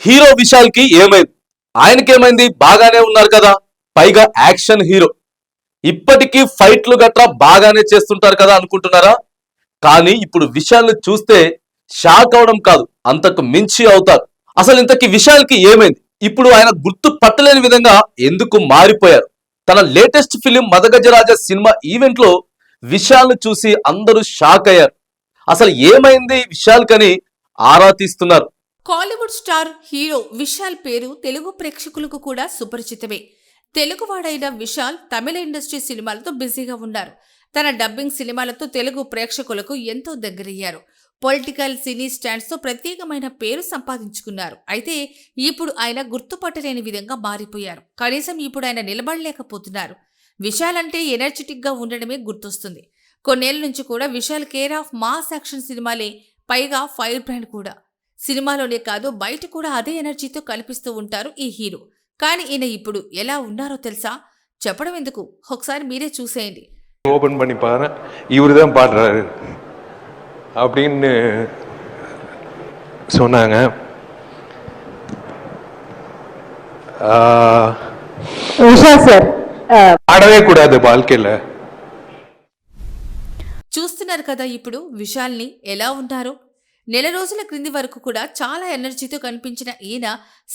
Hero Vishal కి ఏమైంది? ఆయనకేమైంది? బాగానే ఉన్నారు కదా, పైగా యాక్షన్ హీరో. ఇప్పటికీ ఫైట్లు గట్రా బాగానే చేస్తుంటారు కదా అనుకుంటున్నారా? కానీ ఇప్పుడు విశాల్ చూస్తే షాక్ అవడం కాదు, అంతకు మించి అవుతారు. అసలు ఇంతకీ విశాల్ కి ఏమైంది? ఇప్పుడు ఆయన గుర్తు పట్టలేని విధంగా ఎందుకు మారిపోయారు? తన latest film Madagajaraja cinema event లో విశాల్ చూసి అందరూ షాక్ అయ్యారు. అసలు ఏమైంది విశాల్ కని ఆరా తీస్తున్నారు. కాలీవుడ్ స్టార్ హీరో విశాల్ పేరు తెలుగు ప్రేక్షకులకు కూడా సుపరిచితమే. తెలుగువాడైన విశాల్ తమిళ ఇండస్ట్రీ సినిమాలతో బిజీగా ఉన్నారు. తన డబ్బింగ్ సినిమాలతో తెలుగు ప్రేక్షకులకు ఎంతో దగ్గరయ్యారు. పొలిటికల్ సినీ స్టాండ్స్ తో ప్రత్యేకమైన పేరు సంపాదించుకున్నారు. అయితే ఇప్పుడు ఆయన గుర్తుపట్టలేని విధంగా మారిపోయారు. కనీసం ఇప్పుడు ఆయన నిలబడలేకపోతున్నారు. విశాల్ అంటే ఎనర్జెటిక్ గా ఉండడమే గుర్తొస్తుంది. కొన్నేళ్ల నుంచి కూడా Vishal care of mass action సినిమాలే, పైగా ఫైర్ బ్రాండ్ కూడా. సినిమాలోనే కాదు బయట కూడా అదే ఎనర్జీతో కనిపిస్తూ ఉంటారు ఈ హీరో. కానీ ఈయన ఇప్పుడు ఎలా ఉన్నారో తెలుసా? చెప్పడం ఎందుకు, ఒకసారి మీరే చూసేయండి. ஓபன் பண்ணி பாரு, இவரு தான் பாடுறாரு அப்படின்னு சொன்னாங்க. విశాల్ సార్ பாடவே கூடாது வாழ்க்கையில. చూస్తున్నారు కదా ఇప్పుడు విశాల్ని ఎలా ఉన్నారో. నెల రోజుల క్రింది వరకు కూడా చాలా ఎనర్జీతో కనిపించిన ఈయన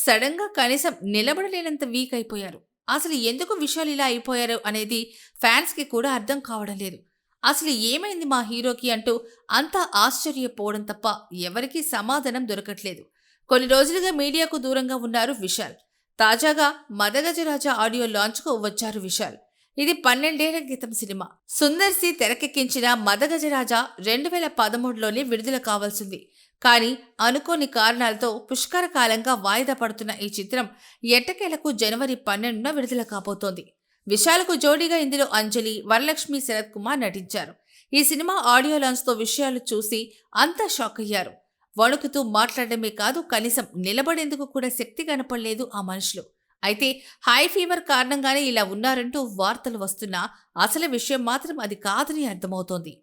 సడన్ గా కనీసం నిలబడలేనంత వీక్ అయిపోయారు. అసలు ఎందుకు విశాల్ ఇలా అయిపోయారు అనేది ఫ్యాన్స్ కి కూడా అర్థం కావడం లేదు. అసలు ఏమైంది మా హీరోకి అంటూ అంతా ఆశ్చర్యపోవడం తప్ప ఎవరికీ సమాధానం దొరకట్లేదు. కొన్ని రోజులుగా మీడియాకు దూరంగా ఉన్నారు విశాల్. తాజాగా మదగజరాజ ఆడియో లాంచ్ కు వచ్చారు విశాల్. ఇది 12 ఏళ్ల క్రితం సినిమా. సుందర్ సి తెరకెక్కించిన మదగజరాజ 2013లోనే విడుదల కావాల్సింది. కానీ అనుకోని కారణాలతో పుష్కర కాలంగా వాయిదా పడుతున్న ఈ చిత్రం ఎట్టకేలకు జనవరి 12న విడుదల కాబోతోంది. విశాల్కు జోడీగా ఇందులో అంజలి, వరలక్ష్మి, శరత్ కుమార్ నటించారు. ఈ సినిమా ఆడియో లాంచ్ తో విషయాలు చూసి అంతా షాక్ అయ్యారు. వణుకుతూ మాట్లాడమే కాదు, కనీసం నిలబడేందుకు కూడా శక్తి కనపడలేదు ఆ మనుషులు. అయితే హై ఫీవర్ కారణంగానే ఇలా ఉన్నారంటూ వార్తలు వస్తున్నా అసలు విషయం మాత్రం అది కాదని అర్థమవుతోంది.